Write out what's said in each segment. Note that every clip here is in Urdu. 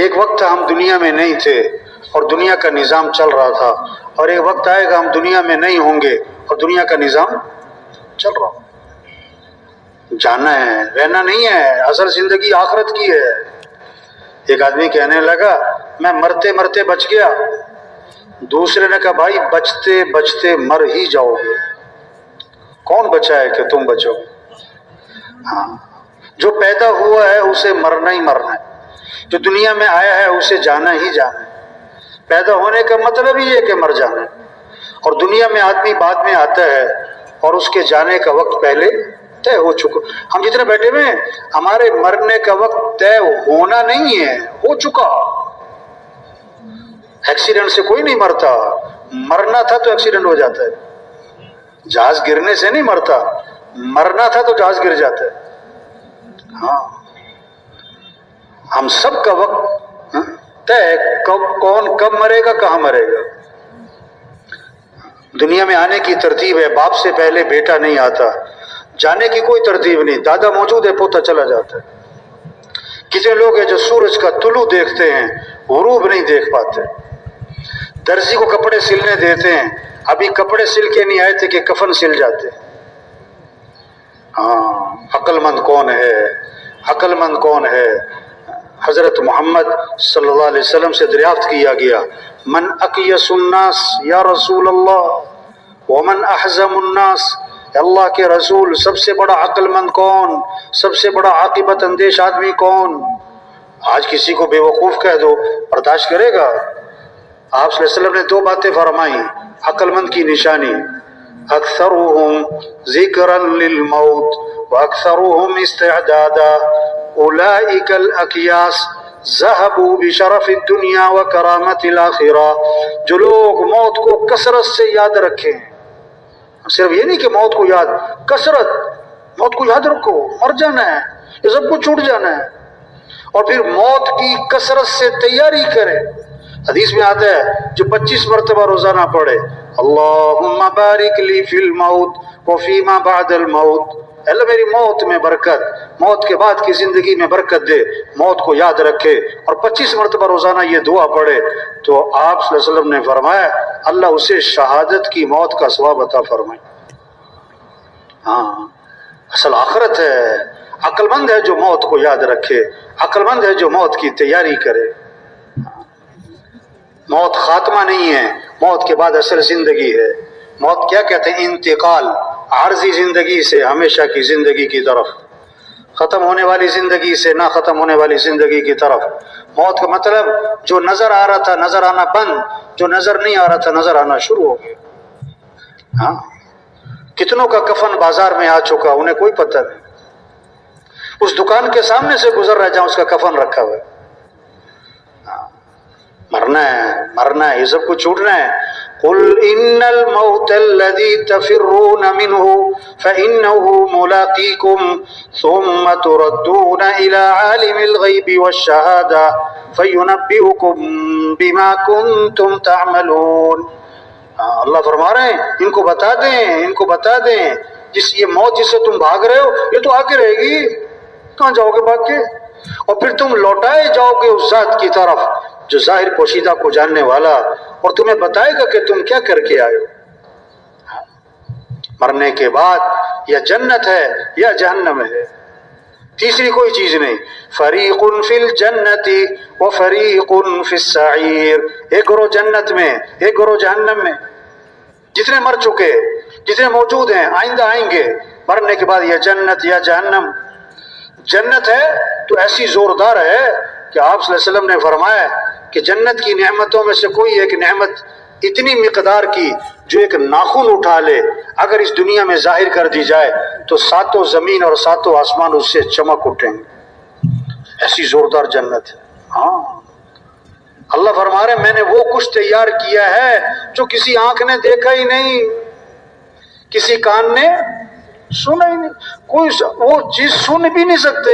ایک وقت ہم دنیا میں نہیں تھے اور دنیا کا نظام چل رہا تھا، اور ایک وقت آئے گا ہم دنیا میں نہیں ہوں گے اور دنیا کا نظام چل رہا ہو۔ جانا ہے، رہنا نہیں ہے، اصل زندگی آخرت کی ہے۔ ایک آدمی کہنے لگا میں مرتے مرتے بچ گیا، دوسرے نے کہا بھائی بچتے بچتے مر ہی جاؤ گے، کون بچا ہے کہ تم بچو؟ ہاں، جو پیدا ہوا ہے اسے مرنا ہی مرنا ہے، جو دنیا میں آیا ہے اسے جانا ہی جانا ہے۔ پیدا ہونے کا مطلب ہی ہے کہ مر جانا ہے، اور دنیا میں آدمی بعد میں آتا ہے اور اس کے جانے کا وقت پہلے طے ہو چکا۔ ہم جتنے بیٹھے ہوئے ہیں ہمارے مرنے کا وقت طے ہونا نہیں ہے، ہو چکا۔ ایکسیڈنٹ سے کوئی نہیں مرتا، مرنا تھا تو ایکسیڈنٹ ہو جاتا ہے۔ جہاز گرنے سے نہیں مرتا، مرنا تھا تو جہاز گر جاتا ہے۔ ہاں، ہم سب کا وقت طے، کون کب مرے گا، کہاں مرے گا۔ دنیا میں آنے کی ترتیب ہے، باپ سے پہلے بیٹا نہیں آتا، جانے کی کوئی ترتیب نہیں، دادا موجود ہے پوتا چلا جاتا ہے۔ کتنے لوگ ہیں جو سورج کا طلوع دیکھتے ہیں، غروب نہیں دیکھ پاتے۔ درزی کو کپڑے سلنے دیتے ہیں، ابھی کپڑے سل کے نہیں آئے تھے کہ کفن سل جاتے۔ ہاں، عقل مند کون ہے، عقل مند کون ہے؟ حضرت محمد صلی اللہ علیہ وسلم سے دریافت کیا گیا من اقیس الناس یا رسول اللہ ومن احزم الناس، اللہ کے رسول سب سے بڑا عقل مند کون، سب سے بڑا عاقبت اندیش آدمی کون؟ آج کسی کو بے وقوف کہہ دو برداشت کرے گا؟ آپ صلی اللہ علیہ وسلم نے دو باتیں فرمائیں عقل مند کی نشانی، اکثرهم ذکرا للموت واکثرهم استعدادا اولئک الاکیاس ذهبوا بشرف الدنیا وکرامت الآخرہ۔ جو لوگ موت کو کثرت سے یاد رکھیں، صرف یہ نہیں کہ موت کو یاد، کثرت، موت کو یاد رکھو، مر جانا ہے، یہ سب کچھ چھوٹ جانا ہے، اور پھر موت کی کثرت سے تیاری کرے۔ حدیث میں آتا ہے جو 25 مرتبہ روزانہ پڑھے اللہم بارک لی فی الموت وفیما بعد الموت، اللہ میری موت میں برکت، موت کے بعد کی زندگی میں برکت دے، موت کو یاد رکھے، اور 25 مرتبہ روزانہ یہ دعا پڑھے، تو آپ صلی اللہ علیہ وسلم نے فرمایا اللہ اسے شہادت کی موت کا ثواب عطا فرمائے۔ ہاں، اصل آخرت ہے۔ عقل مند ہے جو موت کو یاد رکھے، عقل مند ہے جو موت کی تیاری کرے۔ موت خاتمہ نہیں ہے، موت کے بعد اصل زندگی ہے۔ موت کیا کہتے ہیں؟ انتقال عارضی زندگی سے ہمیشہ کی زندگی کی طرف، ختم ہونے والی زندگی سے نہ ختم ہونے والی زندگی کی طرف۔ موت کا مطلب جو نظر آ رہا تھا نظر آنا بند، جو نظر نہیں آ رہا تھا نظر آنا شروع ہو گیا۔ ہاں، کتنوں کا کفن بازار میں آ چکا انہیں کوئی پتہ نہیں، اس دکان کے سامنے سے گزر رہا جہاں اس کا کفن رکھا ہوا ہے۔ مرنا ہے، مرنا ہے، یہ سب کچھ چھوٹنا ہے۔ قل ان الموت الذي تفرون منه فانه ملاقيكم ثم تردون الى عالم الغيب والشهاده فينبئكم بما كنتم تعملون۔ اللہ فرما رہے ہیں ان کو بتا دیں، ان کو بتا دیں یہ موت جس سے تم بھاگ رہے ہو یہ تو آگے رہے گی، کہاں جاؤ گے بھاگ کے؟ اور پھر تم لوٹائے جاؤ گے اس ذات کی طرف جو ظاہر پوشیدہ کو جاننے والا، اور تمہیں بتائے گا کہ تم کیا کر کے آئے ہو۔ مرنے کے بعد یا جنت ہے یا جہنم ہے، تیسری کوئی چیز نہیں۔ فریق فی الجنت و فریق فی السعیر، ایک گروہ جنت میں ایک گروہ جہنم میں۔ جتنے مر چکے، جتنے موجود ہیں، آئندہ آئیں گے، مرنے کے بعد یا جنت یا جہنم۔ جنت ہے تو ایسی زوردار ہے کہ آپ صلی اللہ علیہ وسلم نے فرمایا کہ جنت کی نعمتوں میں سے کوئی ایک نعمت اتنی مقدار کی جو ایک ناخن اٹھا لے اگر اس دنیا میں ظاہر کر دی جائے تو ساتوں زمین اور ساتوں آسمان اس سے چمک اٹھیں گے، ایسی زوردار جنت ہے۔ ہاں، اللہ فرما رہے میں نے وہ کچھ تیار کیا ہے جو کسی آنکھ نے دیکھا ہی نہیں، کسی کان نے سنا ہی نہیں، کوئی وہ چیز سن بھی نہیں سکتے۔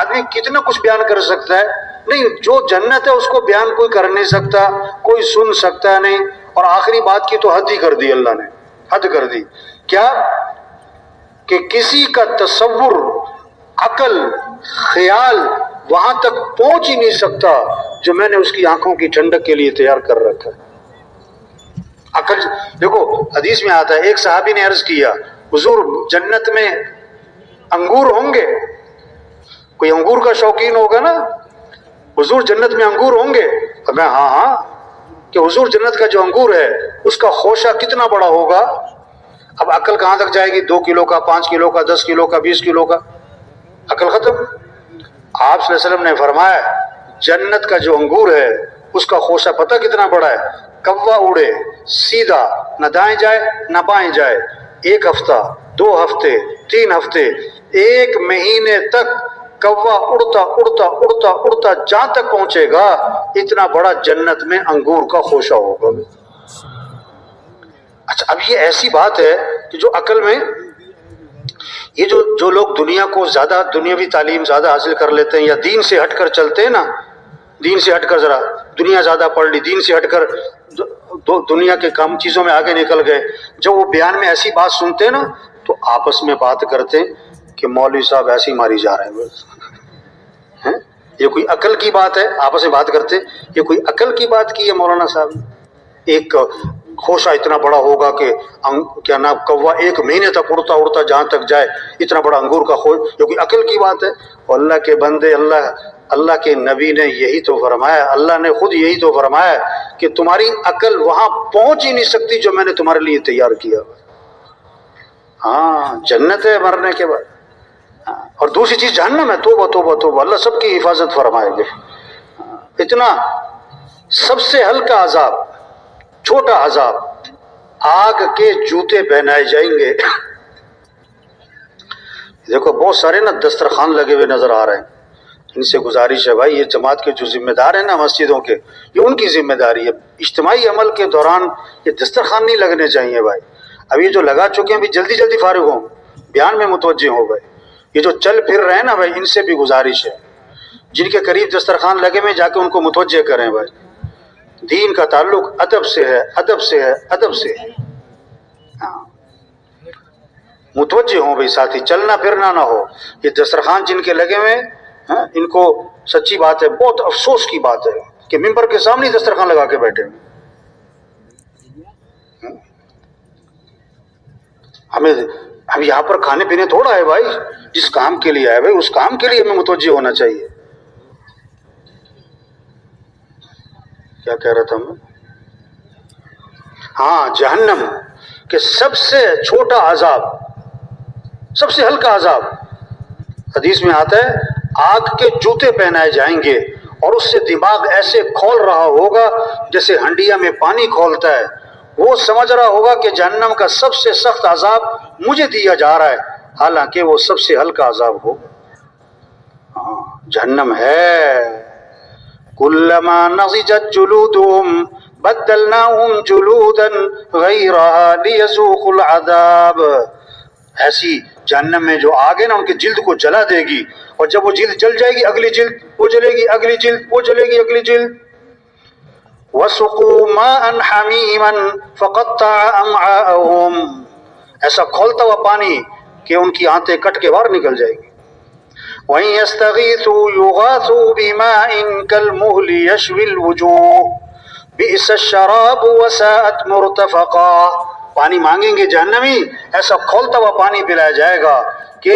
آدمی کتنا کچھ بیان کر سکتا ہے، نہیں، جو جنت ہے اس کو بیان کوئی کر نہیں سکتا، کوئی سن سکتا نہیں۔ اور آخری بات کی تو حد ہی کر دی اللہ نے، حد کر دی کیا کہ کسی کا تصور، عقل، خیال وہاں تک پہنچ ہی نہیں سکتا جو میں نے اس کی آنکھوں کی ٹھنڈک کے لیے تیار کر رکھا ہے۔ عقل دیکھو، حدیث میں آتا ہے، ایک صحابی نے عرض کیا حضور جنت میں انگور ہوں گے؟ کوئی انگور کا شوقین ہوگا نا، حضور جنت میں انگور ہوں گے؟ میں ہاں کہ حضور جنت کا جو انگور ہے اس کا خوشہ کتنا بڑا ہوگا؟ اب عقل کہاں تک جائے گی؟ 2 کلو کا، 5 کلو کا، 10 کلو کا، 20 کلو کا، عقل ختم۔ آپ صلی اللہ علیہ وسلم نے فرمایا جنت کا جو انگور ہے اس کا خوشہ پتہ کتنا بڑا ہے؟ کوا اڑے سیدھا، نہ دائیں جائے نہ بائیں جائے، 1 ہفتہ، 2 ہفتے، 3 ہفتے، 1 مہینے تک کوا اڑتا اڑتا اڑتا اڑتا جہاں تک پہنچے گا اتنا بڑا جنت میں انگور کا خوشہ ہوگا۔ اچھا، اب یہ ایسی بات ہے کہ جو عقل میں، یہ جو لوگ دنیا کو زیادہ، دنیاوی تعلیم زیادہ حاصل کر لیتے ہیں یا دین سے ہٹ کر چلتے ہیں نا، دین سے ہٹ کر ذرا دنیا زیادہ پڑھ لی، دین سے ہٹ کر دنیا کے کام چیزوں میں آگے نکل گئے، جب وہ بیان میں ایسی بات سنتے ہیں نا تو آپس میں بات کرتے ہیں کہ مولوی صاحب ایسے ہی ماری جا رہے ہیں، یہ کوئی عقل کی بات ہے؟ آپس میں بات کرتے یہ کوئی عقل کی بات کی ہے مولانا صاحب نے؟ ایک خوشہ اتنا بڑا ہوگا کہ کیا نام کوا 1 مہینے تک اڑتا اڑتا جہاں تک جائے اتنا بڑا انگور کا خوش، یہ کوئی عقل کی بات ہے؟ اور اللہ کے بندے، اللہ کے نبی نے یہی تو فرمایا، اللہ نے خود یہی تو فرمایا کہ تمہاری عقل وہاں پہنچ ہی نہیں سکتی جو میں نے تمہارے لیے تیار کیا۔ ہاں جنت ہے مرنے کے بعد، اور دوسری چیز جہنم ہے۔ توبہ توبہ توبہ، اللہ سب کی حفاظت فرمائے گے۔ اتنا سب سے ہلکا عذاب، چھوٹا عذاب، آگ کے جوتے پہنائے جائیں گے۔ دیکھو بہت سارے نا دسترخوان لگے ہوئے نظر آ رہے ہیں، ان سے گزارش ہے بھائی، یہ جماعت کے جو ذمہ دار ہیں نا مسجدوں کے، یہ ان کی ذمہ داری ہے۔ اجتماعی عمل کے دوران یہ دسترخوان نہیں لگنے چاہیے بھائی۔ اب یہ جو لگا چکے ہیں بھی جلدی جلدی فارغ ہوں، بیان میں متوجہ ہو گئے۔ یہ جو چل پھر رہے ہیں نا بھائی، ان سے بھی گزارش ہے، جن کے قریب دسترخوان لگے میں جا کے ان کو متوجہ کریں بھائی، دین کا تعلق ادب سے ہے، ادب سے ہے، ادب سے ہے۔ متوجہ ہوں بھائی ساتھی، چلنا پھرنا نہ ہو۔ یہ دسترخوان جن کے لگے ہوئے ان کو سچی بات ہے، بہت افسوس کی بات ہے کہ ممبر کے سامنے ہی دسترخوان لگا کے بیٹھے ہیں۔ ہم یہاں پر کھانے پینے تھوڑا ہے بھائی، جس کام کے لیے آئے بھائی اس کام کے لیے ہمیں متوجہ ہونا چاہیے۔ کیا کہہ رہا تھا میں؟ ہاں، جہنم کے سب سے چھوٹا عذاب، سب سے ہلکا عذاب، حدیث میں آتا ہے آگ کے جوتے پہنائے جائیں گے اور اس سے دماغ ایسے کھول رہا ہوگا جیسے ہنڈیا میں پانی کھولتا ہے۔ وہ سمجھ رہا ہوگا کہ جہنم کا سب سے سخت عذاب مجھے دیا جا رہا ہے، حالانکہ وہ سب سے ہلکا عذاب ہوگا۔ جہنم ہے کلما نضجت جلودهم بدلناهم جلودا غیرها لیذوقوا العذاب۔ ایسی جہنم میں جو آگ ہے نا ان کے جلد کو جلا دے گی، اور جب وہ جلد جل جائے گی اگلی جلد وہ جلے گی، اگلی جلد وہ جلے گی، اگلی جلد۔ وَسُقُوا مَاءً حَمِيمًا فَقَطَّعَ أَمْعَاءَهُمْ، ایسا کھولتا ہوا پانی کہ ان کی آنتیں کٹ کے باہر نکل جائے گی۔ وَإِن يَسْتَغِيثُوا يُغَاثُوا بِمَاءٍ كَالْمُهْلِ يَشْوِي الْوُجُوهَ بِئْسَ الشَّرَابُ وَسَاءَتْ مُرْتَفَقًا، پانی مانگیں گے جہنمی، ایسا کھولتا ہوا پانی پلایا جائے گا کہ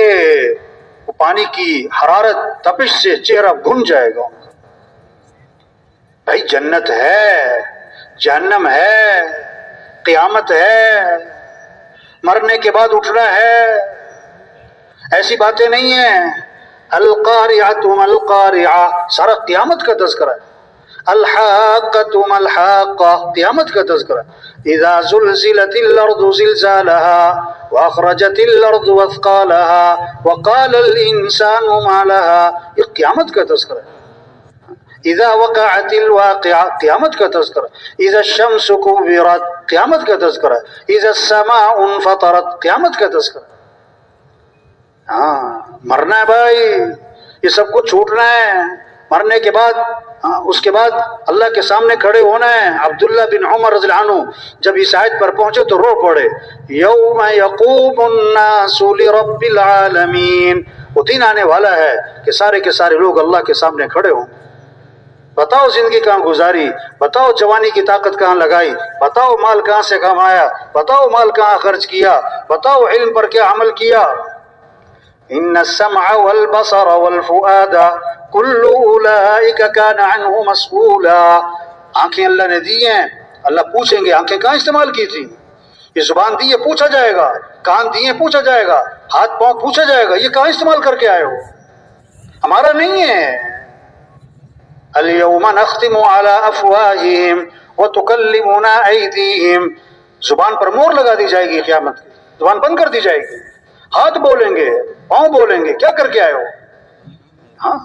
وہ پانی کی حرارت تپش سے چہرہ بھن جائے گا۔ بھائی جنت ہے، جہنم ہے، قیامت ہے، مرنے کے بعد اٹھنا ہے، ایسی باتیں نہیں ہیں۔ القارعۃ ما القارعہ، سارا قیامت کا تذکرہ ہے۔ الحاقۃ ما الحاقہ، قیامت کا تذکرہ ہے۔ اذا زلزلت الارض زلزالها واخرجت الارض اثقالها وقال الانسان ما لها، یہ قیامت کا تذکرہ ہے۔ اذا وقعت الواقعہ، قیامت کا تذکرہ۔ اذا الشمس كورت، قیامت کا تذکرہ۔ اذا السماء انفطرت، قیامت کا تذکرہ۔ ہاں مرنا ہے بھائی، یہ سب کچھ چھوٹنا ہے، مرنے کے بعد اس کے بعد اللہ کے سامنے کھڑے ہونا ہے۔ عبداللہ بن عمر رضی اللہ عنہ جب اس آیت پر پہنچے تو رو پڑے، یوم یقوم الناس لرب العالمین، وہ دن آنے والا ہے کہ سارے کے سارے لوگ اللہ کے سامنے کھڑے ہوں۔ بتاؤ زندگی کہاں گزاری، بتاؤ جوانی کی طاقت کہاں لگائی، بتاؤ مال کہاں سے کمایا، بتاؤ مال کہاں خرچ کیا، بتاؤ علم پر کیا عمل کیا۔ ان السمع والبصر والفؤاد کل اولئک کان عنہ مسئولا۔ آنکھیں اللہ نے دی ہیں، اللہ پوچھیں گے آنکھیں کہاں استعمال کی تھی، یہ زبان دی ہے پوچھا جائے گا، کان دیے پوچھا جائے گا، ہاتھ پاؤں پوچھا جائے گا، یہ کہاں استعمال کر کے آئے ہو، ہمارا نہیں ہے۔ اليوم نختم على افواہہم وتکلمنا ایدیہم، زبان پر مور لگا دی جائے گی قیامت کی، زبان بند کر دی جائے گی، ہاتھ بولیں گے، پاؤں بولیں گے، کیا کر کے آئے ہو؟ ہاں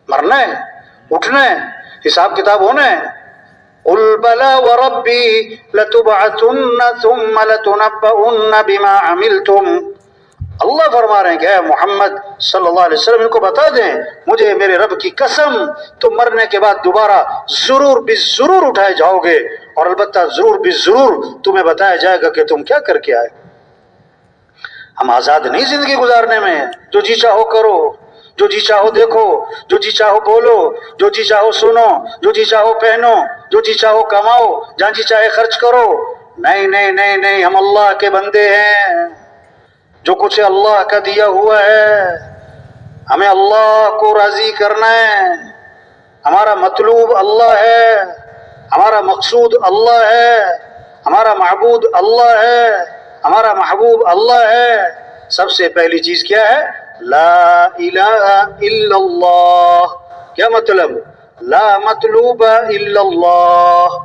مرنا ہے، اٹھنا ہے، حساب کتاب ہونا ہے۔ قل بلا وربی لتبعثن ثم لتنبؤن بما عملتم۔ اللہ فرما رہے ہیں کہ اے محمد صلی اللہ علیہ وسلم ان کو بتا دیں، مجھے میرے رب کی قسم، تم مرنے کے بعد دوبارہ ضرور بالضرور اٹھائے جاؤ گے، اور البتہ ضرور بالضرور تمہیں بتایا جائے گا کہ تم کیا کر کے آئے۔ ہم آزاد نہیں زندگی گزارنے میں، جو جی چاہو کرو، جو جی چاہو دیکھو، جو جی چاہو بولو، جو جی چاہو سنو، جو جی چاہو پہنو، جو جی چاہو کماؤ، جہاں جی چاہے خرچ کرو۔ نہیں نہیں نہیں نہیں، ہم اللہ کے بندے ہیں، جو کچھ اللہ کا دیا ہوا ہے ہمیں اللہ کو راضی کرنا ہے، ہمارا مطلوب اللہ ہے، ہمارا مقصود اللہ ہے، ہمارا معبود اللہ ہے، ہمارا محبوب اللہ ہے۔ سب سے پہلی چیز کیا ہے؟ لا الہ الا اللہ۔ کیا مطلب؟ لا مطلوب الا اللہ،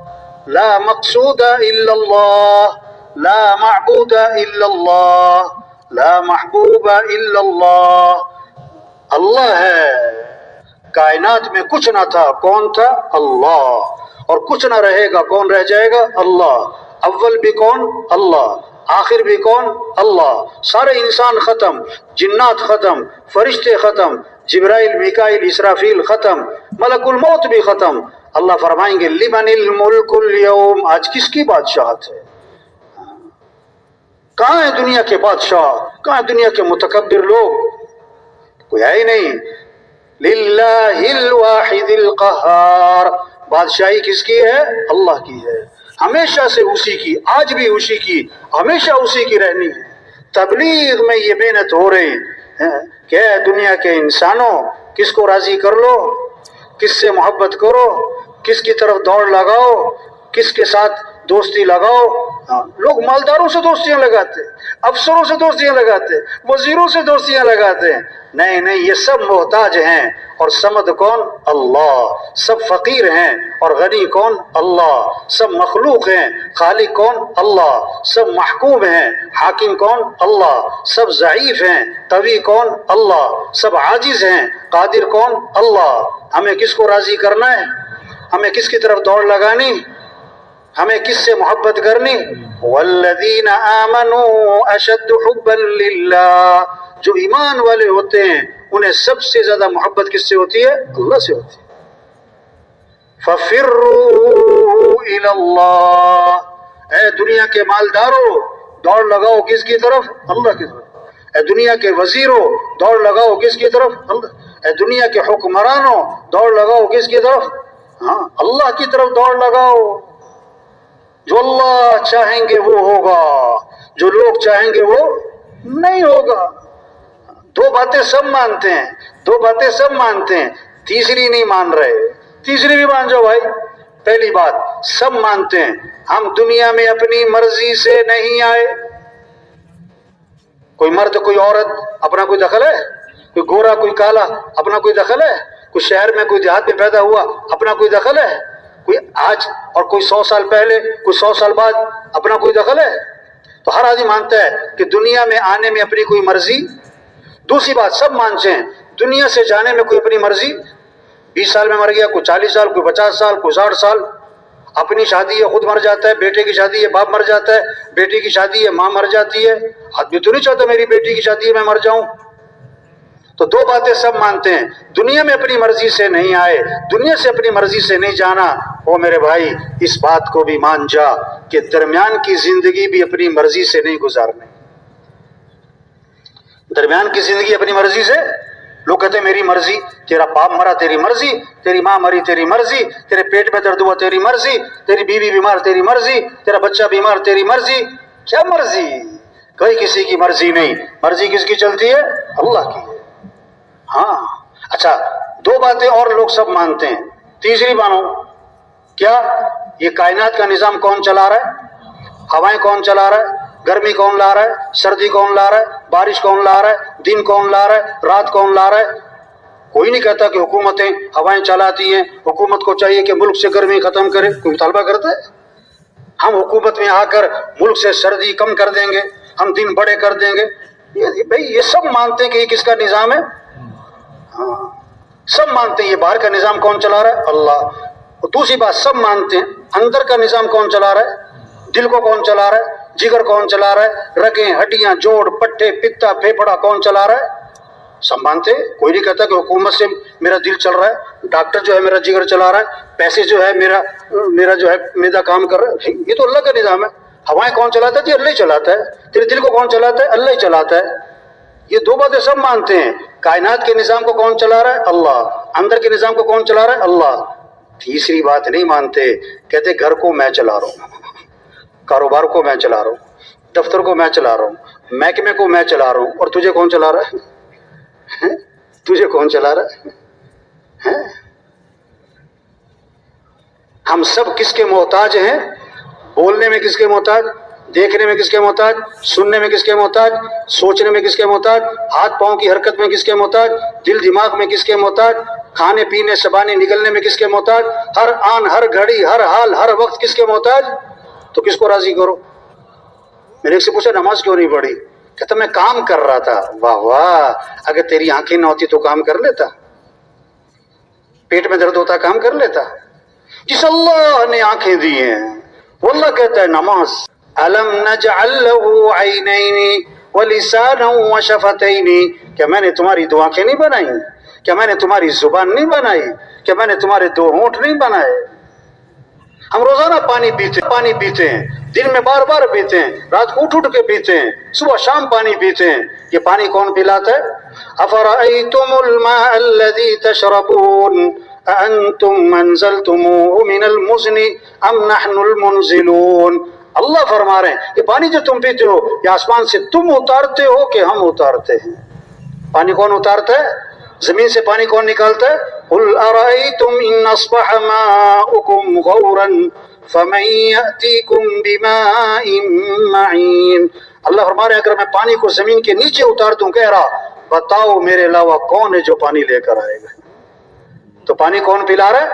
لا مقصود الا اللہ، لا معبود الا اللہ، لا محبوب الا اللہ۔ اللہ ہے، کائنات میں کچھ نہ تھا، کون تھا؟ اللہ، اور کچھ نہ رہے گا، کون رہ جائے گا؟ اللہ۔ اول بھی کون؟ اللہ۔ آخر بھی کون؟ اللہ۔ سارے انسان ختم، جنات ختم، فرشتے ختم، جبرائیل میکائیل اسرافیل ختم، ملک الموت بھی ختم۔ اللہ فرمائیں گے لمن الملک اليوم، آج کس کی بادشاہت ہے؟ کہاں ہے دنیا کے بادشاہ؟ کہاں ہے دنیا کے متکبر لوگ؟ کوئی ہے ہی نہیں۔ للہ الواحد القہار، بادشاہی کس کی ہے؟ اللہ کی ہے، ہمیشہ سے اسی کی، آج بھی اسی کی، ہمیشہ اسی کی رہنی ہے۔ تبلیغ میں یہ محنت ہو رہی ہے کہ اے دنیا کے انسانوں، کس کو راضی کر لو، کس سے محبت کرو، کس کی طرف دوڑ لگاؤ، کس کے ساتھ دوستی لگاؤ۔ لوگ مالداروں سے دوستیاں لگاتے، افسروں سے دوستیاں لگاتے، وزیروں سے دوستیاں لگاتے ہیں۔ نہیں نہیں، یہ سب محتاج ہیں، اور سمد کون؟ اللہ۔ سب فقیر ہیں، اور غنی کون؟ اللہ۔ سب مخلوق ہیں، خالق کون؟ اللہ۔ سب محکوم ہیں، حاکم کون؟ اللہ۔ سب ضعیف ہیں، قوی کون؟ اللہ۔ سب عاجز ہیں، قادر کون؟ اللہ۔ ہمیں کس کو راضی کرنا ہے؟ ہمیں کس کی طرف دوڑ لگانی؟ ہمیں کس سے محبت کرنی؟ والذین آمنوا اشد حبا للہ، جو ایمان والے ہوتے ہیں انہیں سب سے زیادہ محبت کس سے ہوتی ہے؟ اللہ سے ہوتی ہے۔ ففروا الی اللہ، اے دنیا کے مالداروں دوڑ لگاؤ کس کی طرف؟ اللہ کی طرف۔ اے دنیا کے وزیروں دوڑ لگاؤ کس کی طرف؟ اللہ۔ اے دنیا کے حکمرانوں دوڑ لگاؤ کس کی طرف؟ ہاں، اللہ کی طرف دوڑ لگاؤ۔ جو اللہ چاہیں گے وہ ہوگا، جو لوگ چاہیں گے وہ نہیں ہوگا۔ دو باتیں سب مانتے ہیں، دو باتیں سب مانتے ہیں، تیسری نہیں مان رہے۔ تیسری بھی مان جاؤ بھائی۔ پہلی بات، سب مانتے ہیں ہم دنیا میں اپنی مرضی سے نہیں آئے۔ کوئی مرد کوئی عورت اپنا کوئی دخل ہے؟ کوئی گورا کوئی کالا اپنا کوئی دخل ہے؟ کوئی شہر میں کوئی دیہات میں پیدا ہوا اپنا کوئی دخل ہے؟ کوئی آج اور کوئی 100 سال پہلے، کوئی 100 سال بعد اپنا کوئی دخل ہے؟ تو ہر آدمی مانتا ہے کہ دنیا میں آنے میں اپنی کوئی مرضی۔ دوسری بات، سب مانتے ہیں دنیا سے جانے میں کوئی اپنی مرضی۔ 20 سال میں مر گیا، کوئی 40 سال، کوئی 50 سال، کوئی 60 سال۔ اپنی شادی ہے خود مر جاتا ہے، بیٹے کی شادی ہے باپ مر جاتا ہے، بیٹی کی شادی ہے ماں مر جاتی ہے۔ آدمی تو نہیں چاہتا میری بیٹی کی شادی ہے میں مر جاؤں۔ تو دو باتیں سب مانتے ہیں، دنیا میں اپنی مرضی سے نہیں آئے، دنیا سے اپنی مرضی سے نہیں جانا۔ او میرے بھائی، اس بات کو بھی مان جا کہ درمیان کی زندگی بھی اپنی مرضی سے نہیں گزارنے۔ درمیان کی زندگی اپنی مرضی سے لوگ کہتے ہیں میری مرضی، تیرا باپ مرا تیری مرضی، تیری ماں مری تیری مرضی، تیرے پیٹ میں درد ہوا تیری مرضی، تیری بیوی بیمار تیری مرضی، تیرا بچہ بیمار تیری مرضی. کیا مرضی؟ کوئی کسی کی مرضی نہیں. مرضی کس کی چلتی ہے؟ اللہ کی. ہاں اچھا، دو باتیں اور لوگ سب مانتے ہیں. تیسری مانو کیا؟ یہ کائنات کا نظام کون چلا رہا ہے؟ ہوائیں کون چلا رہا ہے؟ گرمی کون لا رہا ہے؟ سردی کون لا رہا ہے؟ بارش کون لا رہا ہے؟ دن کون لا رہا ہے؟ رات کون لا رہا ہے؟ کوئی نہیں کہتا کہ حکومتیں ہوائیں چلاتی ہیں، حکومت کو چاہیے کہ ملک سے گرمی ختم کرے. کوئی مطالبہ کرتا ہے؟ ہم حکومت میں آ کر ملک سے سردی کم کر دیں گے، ہم دن بڑے کر دیں گے. بھئی یہ سب مانتے ہیں کہ یہ کس کا نظام ہے؟ ہاں سب مانتے ہیں. یہ باہر کا نظام کون چلا رہا ہے؟ اللہ. اور دوسری بات سب مانتے ہیں اندر کا نظام کون چلا رہا ہے؟ دل کو کون چلا رہا ہے؟ جگر کون چلا رہا ہے؟ رگیں، ہڈیاں، جوڑ، پٹھے، پتا، پھیپھڑا کون چلا رہا ہے؟ سب مانتے ہیں. کوئی نہیں کہتا کہ حکومت سے میرا دل چل رہا ہے، ڈاکٹر جو ہے میرا جگر چلا رہا ہے، پیسے جو ہے میرا جو ہے میدا کام کر رہا ہے. یہ تو اللہ کا نظام ہے. ہوائیں کون چلاتا ہے؟ جی اللہ ہی چلاتا ہے. تیرے دل کو کون چلاتا ہے؟ اللہ ہی چلاتا ہے. یہ دو باتیں سب مانتے ہیں. کائنات کے نظام کو کون چلا رہا ہے؟ اللہ. اندر کے نظام کو کون چلا رہا ہے؟ اللہ. تیسری بات نہیں مانتے. کہتے گھر کو میں چلا رہا ہوں، کاروبار کو میں چلا رہا ہوں، دفتر کو میں چلا رہا ہوں، محکمے کو میں چلا رہا ہوں. اور تجھے کون چلا رہا ہے؟ تجھے کون چلا رہا ہے؟ ہم سب کس کے محتاج ہیں؟ بولنے میں کس کے محتاج؟ دیکھنے میں کس کے محتاج؟ سننے میں کس کے محتاج؟ سوچنے میں کس کے محتاج؟ ہاتھ پاؤں کی حرکت میں کس کے محتاج؟ دل دماغ میں کس کے محتاج؟ کھانے پینے زبانی نگلنے میں کس کے محتاج؟ ہر آن، ہر گھڑی، ہر حال، ہر وقت کس کے محتاج؟ تو کس کو راضی کرو؟ میں نے ایک سے پوچھا نماز کیوں نہیں پڑھی؟ کہتا میں کام کر رہا تھا. واہ واہ، اگر تیری آنکھیں نہ ہوتی تو کام کر لیتا؟ پیٹ میں درد ہوتا کام کر لیتا؟ جس اللہ نے آنکھیں دی ہیں وہ اللہ کہتا ہے نماز. الم نجعل له عینین ولسانا وشفتین. کیا میں نے تمہاری دو آنکھیں نہیں بنائی؟ کیا میں نے تمہاری زبان نہیں بنائی؟ کیا میں نے تمہارے دو ہونٹ نہیں بنائے؟ ہم روزانہ پانی پیتے ہیں، دن میں بار بار پیتے ہیں، رات کو اٹھ کے پیتے ہیں، صبح شام پانی پیتے ہیں. یہ پانی کون پلاتا ہے؟ افرأیتم الماء الذی تشربون اانتم انزلتموه من المزن ام نحن المنزلون. اللہ فرما رہے ہیں یہ پانی جو تم پیتے ہو یہ آسمان سے تم اتارتے ہو کہ ہم اتارتے ہیں؟ پانی کون اتارتا ہے؟ زمین سے پانی کون نکالتا ہے؟ قل ارأیتم ان اصبح ماؤکم غورا فمن یأتیکم بماء معین. اللہ فرما رہے ہیں اگر میں پانی کو زمین کے نیچے اتار دوں، کہہ رہا بتاؤ میرے علاوہ کون ہے جو پانی لے کر آئے گا؟ تو پانی کون پلا رہا ہے؟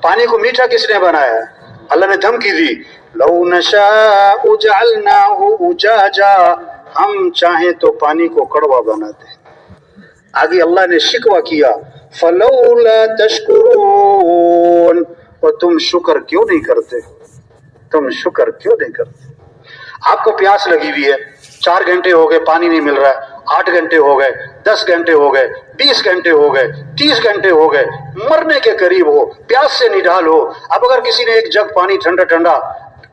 پانی کو میٹھا کس نے بنایا ہے؟ اللہ نے دھمکی دی لو نشاء جعلناہ اجاجا، ہم چاہیں تو پانی کو کڑوا بناتے. آگے اللہ نے شکوہ کیا فلولا تشکرون، اور تم شکر کیوں نہیں کرتے؟ تم شکر کیوں نہیں کرتے؟ آپ کو پیاس لگی ہوئی ہے، 4 گھنٹے ہو گئے پانی نہیں مل رہا ہے، 8 گھنٹے ہو گئے، 10 گھنٹے ہو گئے، 20 گھنٹے ہو گئے، 30 گھنٹے ہو گئے، مرنے کے قریب ہو، پیاس سے نڈال ہو. اب اگر کسی نے ایک جگ پانی ٹھنڈا ٹھنڈا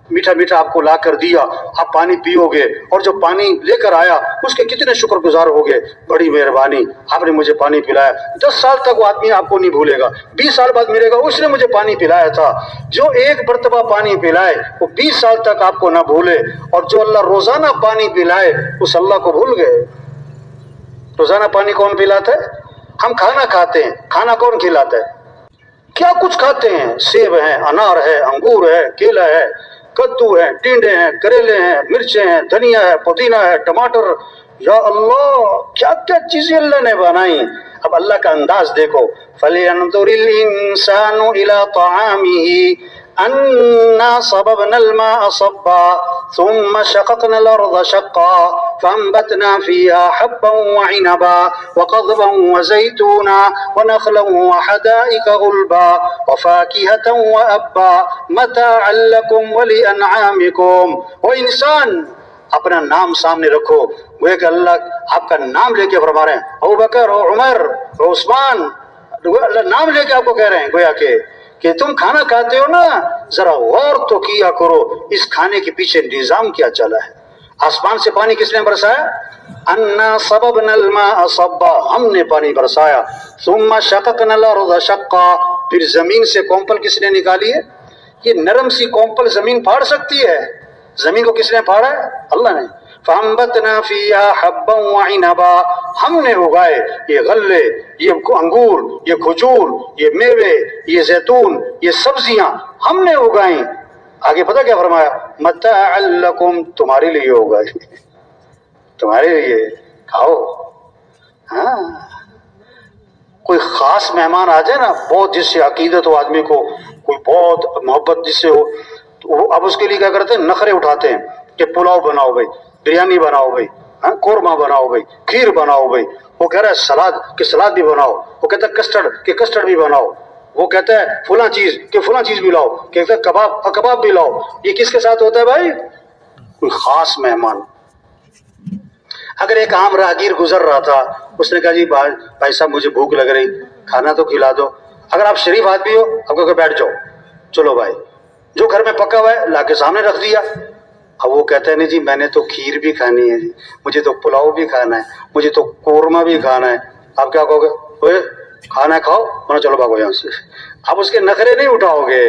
میٹھا میٹھا آپ کو لا کر دیا، آپ پانی پیو گے، اور جو پانی لے کر آیا اس کے کتنے شکر گزار ہوگے؟ بڑی مہربانی، آپ نے مجھے پانی پلایا. 10 سال تک وہ آدمی آپ کو نہیں بھولے گا، 20 سال بعد ملے گا اس نے مجھے پانی پلایا تھا. جو ایک مرتبہ پانی پلائے وہ 20 سال تک آپ کو نہ بھولے، اور جو اللہ روزانہ پانی پلائے اس اللہ کو بھول گئے. روزانہ پانی کون پلاتا ہے؟ ہم کھانا کھاتے ہیں، کھانا کون کھلاتا ہے؟ کیا کچھ کھاتے ہیں، سیب ہے، انار ہے، انگور ہے، کیلا ہے، کدو ہے، ٹینڈے ہیں، کریلے ہیں، مرچیں ہیں، دھنیا ہے، پودینہ ہے، ٹماٹر. یا اللہ کیا کیا چیزیں اللہ نے بنائی. اب اللہ کا انداز دیکھو فَلْيَنْظُرِ الْإِنسَانُ إِلَىٰ طَعَامِهِ أَنَّا صَبَبْنَا الْمَاءَ صَبًّا ثُمَّ شَقَقْنَا الْأَرْضَ شَقًّا فَأَنبَتْنَا فِيهَا حَبًّا وَعِنَبًا وَقَضْبًا وَزَيْتُونًا وَنَخْلًا وَحَدَائِقَ غُلْبًا وَفَاكِهَةً وَأَبًّا مَتَاعًا لَكُمْ وَلِأَنْعَامِكُمْ. وہ انسان اپنا نام سامنے رکھو، وہ کہ اللہ آپ کا نام لے کے فرما رہے ہیں ابو بکر اور عمر اور عثمان، اللہ نام لے کے آپ کو کہہ رہے ہیں گویا کہ تم کھانا کھاتے ہو نا، ذرا غور تو کیا کرو اس کھانے کے پیچھے نظام کیا چلا ہے. آسمان سے پانی کس نے برسایا؟ انا صببنا الماء صبا، ہم نے پانی برسایا، ثم شققنا الارض شقا، پھر زمین سے کونپل کس نے نکالی ہے؟ یہ نرم سی کونپل زمین پھاڑ سکتی ہے؟ زمین کو کس نے پھاڑا ہے؟ اللہ نے۔ فَأَنبَتْنَا فِيهَا حَبًّا وَعِنَبًا، ہم نے اگائے یہ غلے، یہ انگور، یہ کھجور، یہ میوے، یہ زیتون، یہ سبزیاں ہم نے اگائیں۔ آگے پتہ کیا فرمایا؟ مَتَاعًا لَكُمْ، تمہارے لیے اگائی، تمہارے لیے کھاؤ۔ ہاں، کوئی خاص مہمان آ جائے نا، بہت جس سے عقیدت ہو آدمی کو، کوئی بہت محبت جس سے ہو، تو اب اس کے لیے کیا کرتے ہیں؟ نخرے اٹھاتے ہیں کہ پلاؤ بناؤ بھائی، بریانی بناؤ بھائی، قورمہ بناؤ بھائی، کھیر بناؤ بھائی، وہ کہہ رہا ہے سلاد کہ سلاد بھی بناؤ، وہ کہتا ہے کسٹرڈ کہ کسٹرڈ بھی بناؤ، وہ کہتا ہے فلاں چیز کہ فلاں چیز بھی لاؤ، کہتا ہے کباب کباب بھی لاؤ۔ یہ کس کے ساتھ ہوتا ہے بھائی؟ کوئی خاص مہمان۔ اگر ایک عام راہگیر گزر رہا تھا، اس نے کہا جی بھائی صاحب مجھے بھوک لگ رہی، کھانا تو کھلا دو، اگر آپ شریف آدمی ہو آپ کو کہ بیٹھ جاؤ، چلو بھائی، جو گھر میں پکا ہوا ہے لا کے سامنے رکھ دیا۔ اب وہ کہتا ہے نہیں جی میں نے تو کھیر بھی کھانی ہے جی، مجھے تو پلاؤ بھی کھانا ہے، مجھے تو قورمہ بھی کھانا ہے۔ آپ کیا کہو گے؟ اوے کھانا کھاؤ ورنہ چلو بھاگو یہاں سے۔ آپ اس کے نخرے نہیں اٹھاؤ گے،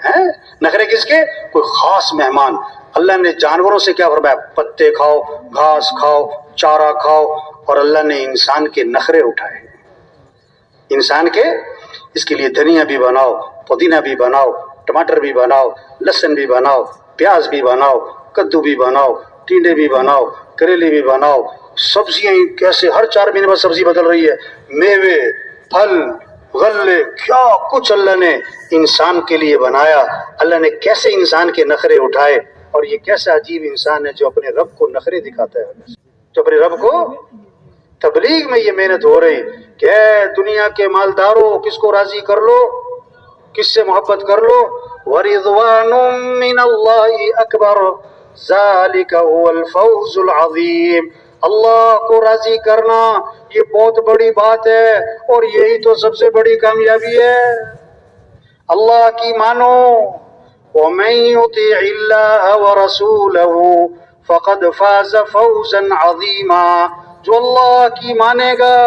ہیں؟ نخرے کس کے؟ کوئی خاص مہمان۔ اللہ نے جانوروں سے کیا فرمایا؟ پتے کھاؤ، گھاس کھاؤ، چارہ کھاؤ، اور اللہ نے انسان کے نخرے اٹھائے، انسان کے۔ اس کے لیے دھنیا بھی بناؤ، پودینہ بھی بناؤ، ٹماٹر بھی بناؤ، لہسن بھی بناؤ، پیاز بھی بناؤ، کدو بھی بناؤ، ٹینڈے بھی بناؤ، کریلے بھی بناؤ، سبزیاں کیسے ہر 4 مہینے بعد سبزی بدل رہی ہے، میوے، پھل، غلے، کیا کچھ اللہ نے انسان کے لیے بنایا۔ اللہ نے کیسے انسان کے نخرے اٹھائے، اور یہ کیسا عجیب انسان ہے جو اپنے رب کو نخرے دکھاتا ہے، جو اپنے رب کو۔ تبلیغ میں یہ محنت ہو رہی کہ اے دنیا کے مالداروں، کس کو راضی کر لو، کس سے محبت کر لو۔ وَرِضْوَانٌ مِّنَ اللَّهِ أَكْبَرُ ذَلِكَ هُوَ الْفَوْزُ الْعَظِيمُ، اللہ کو راضی کرنا یہ بہت بڑی بات ہے، اور یہی تو سب سے بڑی کامیابی ہے۔ اللہ کی مانو، وَمَن يُطِعِ اللَّهَ وَرَسُولَهُ فَقَدْ فَازَ فَوْزًا عَظِيمًا، جو اللہ کی مانے گا،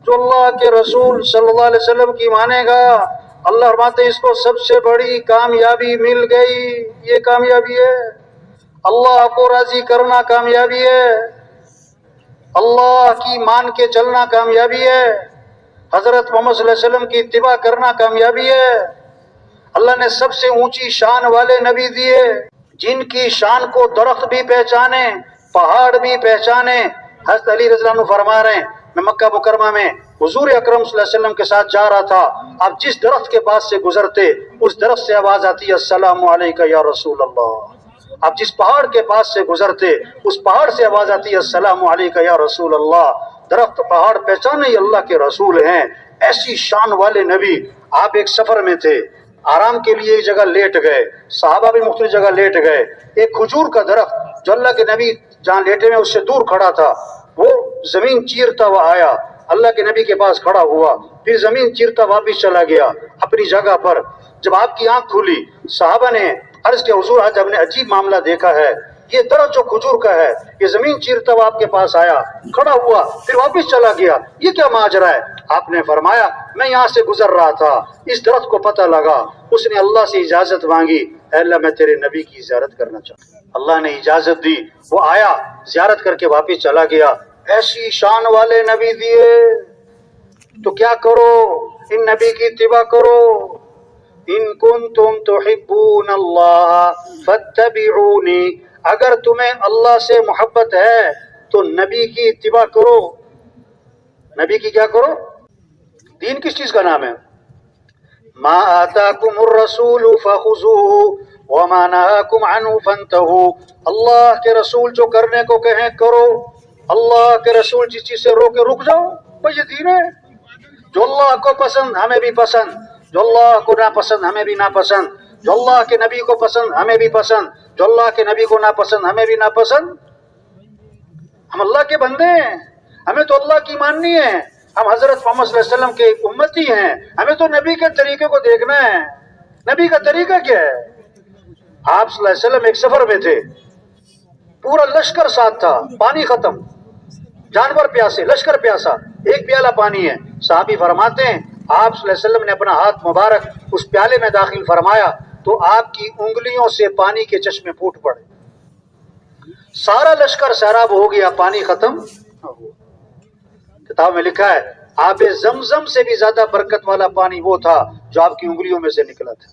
جو اللہ کے رسول صلی اللہ علیہ وسلم کی مانے گا، اللہ فرماتے ہیں اس کو سب سے بڑی کامیابی مل گئی۔ یہ کامیابی ہے، اللہ کو راضی کرنا کامیابی ہے، اللہ کی مان کے چلنا کامیابی ہے، حضرت محمد صلی اللہ علیہ وسلم کی اتباع کرنا کامیابی ہے۔ اللہ نے سب سے اونچی شان والے نبی دیے، جن کی شان کو درخت بھی پہچانے، پہاڑ بھی پہچانے۔ حضرت علی رضی اللہ عنہ فرما رہے ہیں میں مکہ مکرمہ میں حضور اکرم صلی اللہ علیہ وسلم کے ساتھ جا رہا تھا، آپ جس درخت کے پاس سے گزرتے اس درخت سے آواز آتی ہے السلام علیکہ یا رسول اللہ، آپ جس پہاڑ کے پاس سے گزرتے اس پہاڑ سے آواز آتی ہے السلام علیکہ یا رسول اللہ۔ درخت پہاڑ پہچانے اللہ کے رسول ہیں، ایسی شان والے نبی۔ آپ ایک سفر میں تھے، آرام کے لیے ایک جگہ لیٹ گئے، صحابہ بھی مختلف جگہ لیٹ گئے، ایک کھجور کا درخت جو اللہ کے نبی جہاں لیٹے میں اس سے دور کھڑا تھا، وہ زمین چیرتا ہوا آیا، اللہ کے نبی کے پاس کھڑا ہوا، پھر زمین چیرتا واپس چلا گیا اپنی جگہ پر۔ جب آپ کی آنکھ کھلی، صحابہ نے عرض کیا حضور آج ہم نے عجیب معاملہ دیکھا ہے، یہ درخت جو کھجور کا ہے یہ زمین چیرتا ہوا آپ کے پاس آیا، کھڑا ہوا، پھر واپس چلا گیا، یہ کیا ماجرا ہے؟ آپ نے فرمایا میں یہاں سے گزر رہا تھا، اس درخت کو پتہ لگا، اس نے اللہ سے اجازت مانگی، اے اللہ میں تیرے نبی کی زیارت کرنا چاہتا ہوں۔ اللہ نے اجازت دی، وہ آیا، زیارت کر کے واپس چلا گیا۔ ایسی شان والے نبی دیے تو کیا کرو؟ ان نبی کی اتباع کرو۔ ان کنتم تحبون اللہ فاتبعونی، اگر تمہیں اللہ سے محبت ہے تو نبی کی اتباع کرو۔ نبی کی کیا کرو؟ دین کس چیز کا نام ہے؟ ما آتاکم الرسول فخذوہ وما نہاکم عنہ فانتہوا، اللہ کے رسول جو کرنے کو کہیں کرو، اللہ کے رسول جس چیز سے روکے رک جاؤ، بھئی یہ دین ہے۔ جو اللہ کو پسند ہمیں بھی پسند، جو اللہ کو ناپسند ہمیں بھی ناپسند، جو اللہ کے نبی کو پسند ہمیں بھی پسند، جو اللہ کے نبی کو ناپسند ہمیں بھی ناپسند۔ ہم اللہ کے بندے ہیں، ہمیں تو اللہ کی ماننی ہے، ہم حضرت محمد صلی اللہ علیہ وسلم کے امتی ہیں، ہمیں تو نبی کے طریقے کو دیکھنا ہے۔ نبی کا طریقہ کیا ہے؟ آپ صلی اللہ علیہ وسلم ایک سفر میں تھے، پورا لشکر ساتھ تھا، پانی ختم، جانور پیاسے، لشکر پیاسا، ایک پیالہ پانی ہے، صحابی فرماتے ہیں آپ صلی اللہ علیہ وسلم نے اپنا ہاتھ مبارک اس پیالے میں داخل فرمایا تو آپ کی انگلیوں سے پانی کے چشمے پھوٹ پڑے، سارا لشکر سیراب ہو گیا، پانی ختم نہ ہوا۔ کتاب میں لکھا ہے آب زمزم سے بھی زیادہ برکت والا پانی وہ تھا جو آپ کی انگلیوں میں سے نکلا تھا۔